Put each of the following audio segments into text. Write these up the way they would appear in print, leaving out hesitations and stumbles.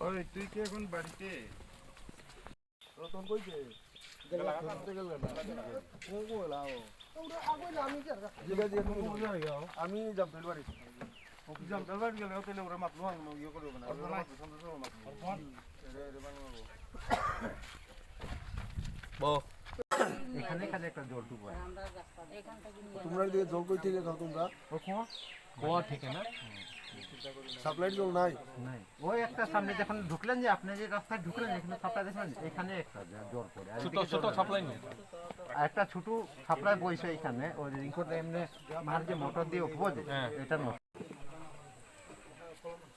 ওই তুই কি এখন বাড়িতে? রতন কইছে আমি জামতল বাড়ি জামতাল বাড়ি গেলে তাহলে ওরা মাতলো ইয়ে করবে না এখানে খালি একটা জল টুকু তোমরা দিকে জল কই থেকে খাও তোমরা কুয়া থেকে না সাপ্লাই জল নাই নাই ওই একটা সামনে যখন ঢুকলেন যে আপনি যে রাস্তায় ঢুকলেন এখানে সাপ্লাই দেখলেন এখানে একটা জল পড়ে ছোট ছোট সাপ্লাই নেই একটা ছোট সাপ্লাই বইছে এখানে ওই রিংকোট এমনি মার যে মোটর দিয়ে উঠবো যে এটা নষ্ট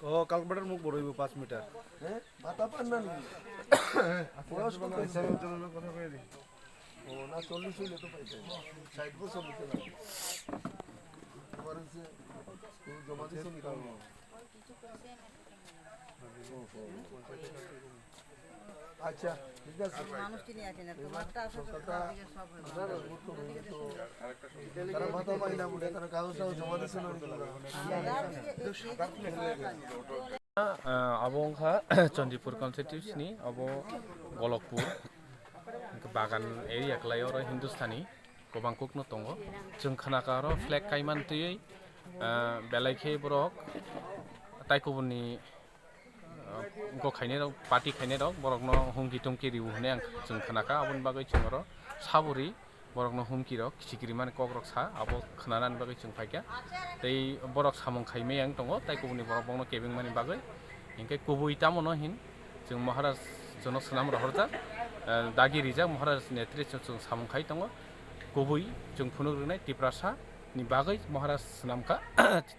ও কালবাটার মুখ বড় হইব 5 মিটার হ্যাঁ ভাতা পান না নাকি বয়স কত কথা কই দি ও না 40 হইলে তো পাইছে 60 বছর হইছে না তোমার হচ্ছে স্কুল জমা দিছো নি কারণ আচ্ছা ঠিক আছে মানুষ কিনে আছে না তোমারটা আছে তারা ভাতা পাই না বলে তারা কাগজ জমা দিছে না Abongha Chandipur constituency ni abo Golokpur bagan area klayor Hindustani kobangkuk no tongo जों खोनागारो फ्लेग काइमान तयै बेलायखे borok taikobuni गखायने रok पार्टी खायने रok borok no humki tumki riu hne ang जों खोनाका abon bagai chingoro saburi borok no humki rok sikiri man kok rok sa abo khonanan bagai जों faika tei borok samung khaime yang tongo taikobuni borok bongno kebing mani bagai ingke kubui tamono hin जों महाराज jono snam rohorja dagi rijak महाराज नेतृत्व जों samung khai tongo kubui जों phunogrunai tiprasa ni bagai महाराज snamka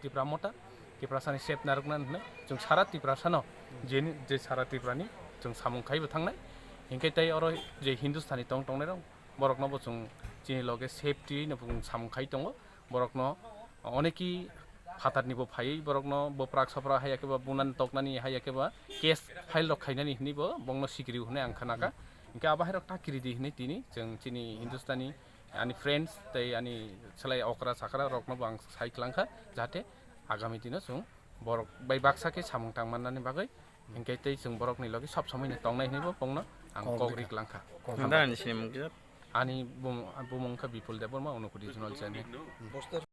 tipramota tiprasani sep naruknan hne जों sara tiprasano je sara tiprani जों samung khaibo thangnai ingke tai oro je hindustani tong tongnai rok borok no bo जों chini loge safety no bung samung khai tongo borok no oneki फातारनि बो फायै borok no bo prak sapra hayake ba bunan toknani hayake ba case file rok khainani hni bo bongno sikiri hne ang khanaka ingke abahai rok takiri di hne tini जों chini hindustani ani friends tei ani salai okra sakra rok no bang sai klangkha jahate agami dino जों borok bai baksa ke samung tangmannani bagai ingke tei जों borok ni logi sob samai ni tongnai hni bo bongno ang kogri klangkha Nanda ni sinim ani bumongkha bipul deborma unukudi junal chani